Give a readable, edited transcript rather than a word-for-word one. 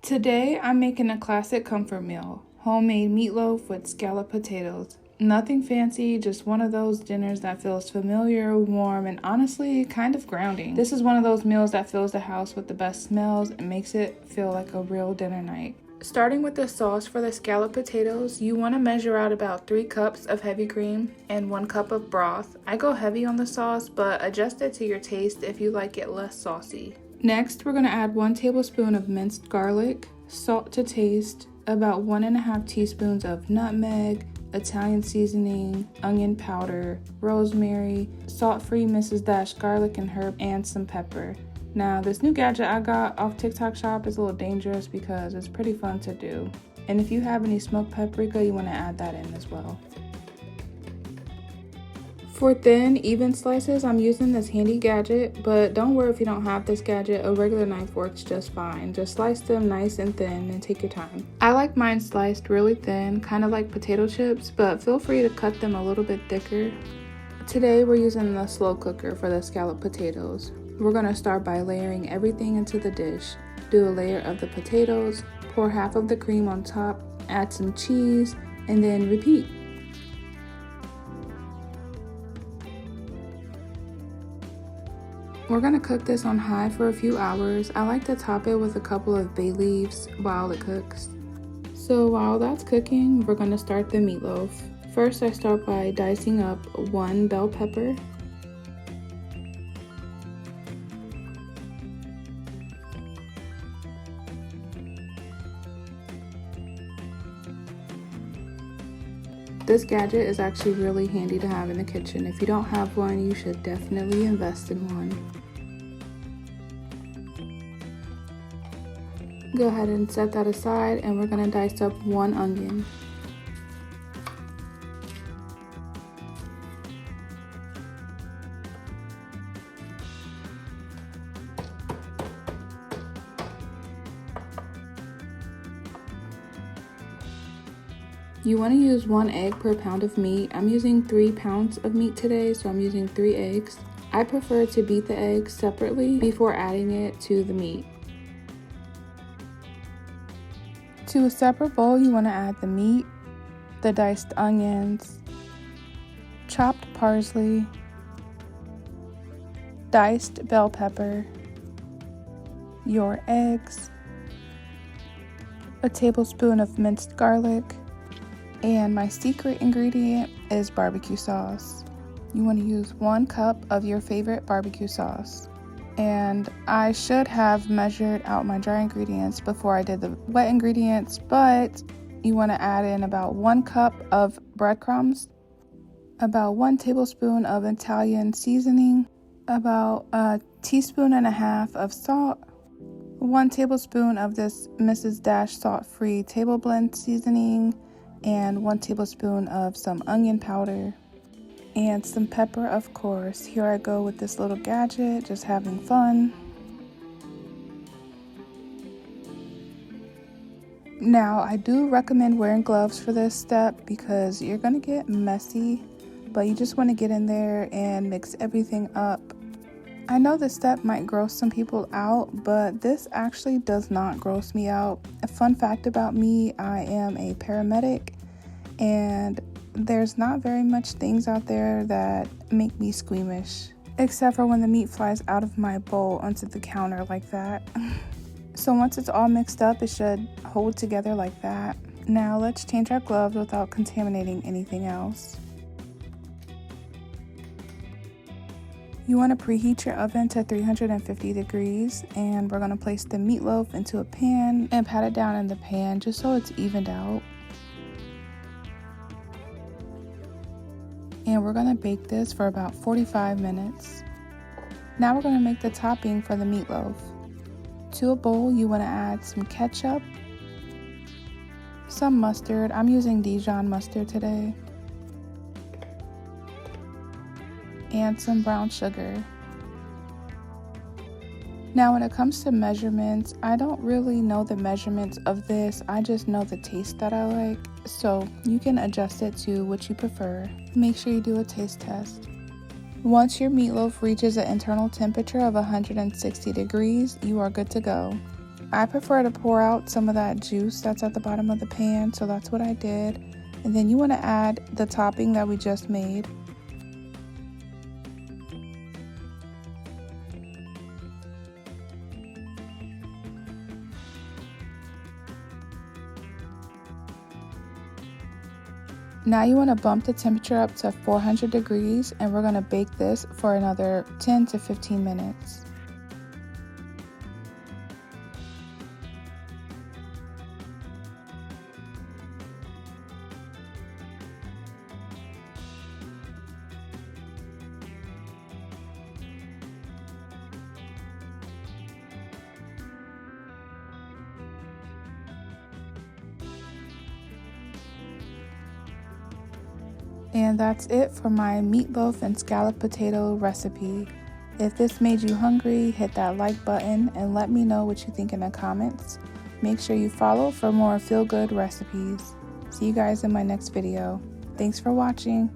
Today I'm making a classic comfort meal, homemade meatloaf with scalloped potatoes. Nothing fancy, just one of those dinners that feels familiar, warm, and honestly kind of grounding. This is one of those meals that fills the house with the best smells and makes it feel like a real dinner night. Starting with the sauce for the scalloped potatoes, you want to measure out about 3 cups of heavy cream and 1 cup of broth. I go heavy on the sauce, but adjust it to your taste if you like it less saucy. Next, we're going to add 1 tablespoon of minced garlic, salt to taste, about 1.5 teaspoons of nutmeg, Italian seasoning, onion powder, rosemary, salt-free Mrs. garlic and herb, and some pepper. Now, this new gadget I got off TikTok shop is a little dangerous because it's pretty fun to do. And if you have any smoked paprika, you want to add that in as well. For thin, even slices, I'm using this handy gadget, but don't worry if you don't have this gadget, a regular knife works just fine. Just slice them nice and thin and take your time. I like mine sliced really thin, kind of like potato chips, but feel free to cut them a little bit thicker. Today we're using the slow cooker for the scalloped potatoes. We're going to start by layering everything into the dish. Do a layer of the potatoes, pour half of the cream on top, add some cheese, and then repeat. We're going to cook this on high for a few hours. I like to top it with a couple of bay leaves while it cooks. So while that's cooking, we're going to start the meatloaf. First, I start by dicing up 1 bell pepper, This gadget is actually really handy to have in the kitchen. If you don't have one, you should definitely invest in one. Go ahead and set that aside, and we're going to dice up 1 onion. You want to use 1 egg per pound of meat. I'm using 3 pounds of meat today, so I'm using 3 eggs. I prefer to beat the eggs separately before adding it to the meat. To a separate bowl, you want to add the meat, the diced onions, chopped parsley, diced bell pepper, your eggs, a tablespoon of minced garlic, and my secret ingredient is barbecue sauce. You want to use 1 cup of your favorite barbecue sauce. And I should have measured out my dry ingredients before I did the wet ingredients, but you want to add in about 1 cup of breadcrumbs, about 1 tablespoon of Italian seasoning, about 1.5 teaspoons of salt, 1 tablespoon of this Mrs. salt-free table blend seasoning, and 1 tablespoon of some onion powder, and some pepper, of course. Here I go with this little gadget, just having fun. Now, I do recommend wearing gloves for this step because you're going to get messy, but you just want to get in there and mix everything up. I know this step might gross some people out, but this actually does not gross me out. A fun fact about me, I am a paramedic, and there's not very much things out there that make me squeamish, except for when the meat flies out of my bowl onto the counter like that. So once it's all mixed up, it should hold together like that. Now let's change our gloves without contaminating anything else. You want to preheat your oven to 350 degrees, and we're going to place the meatloaf into a pan and pat it down in the pan just so it's evened out. And we're going to bake this for about 45 minutes. Now we're going to make the topping for the meatloaf. To a bowl, you want to add some ketchup, some mustard. I'm using Dijon mustard today, and some brown sugar. Now when it comes to measurements, I don't really know the measurements of this, I just know the taste that I like, so you can adjust it to what you prefer. Make sure you do a taste test. Once your meatloaf reaches an internal temperature of 160 degrees, you are good to go. I prefer to pour out some of that juice that's at the bottom of the pan, so that's what I did. And then you want to add the topping that we just made. Now you want to bump the temperature up to 400 degrees, and we're going to bake this for another 10 to 15 minutes. And that's it for my meatloaf and scalloped potato recipe. If this made you hungry, hit that like button and let me know what you think in the comments. Make sure you follow for more feel-good recipes. See you guys in my next video. Thanks for watching.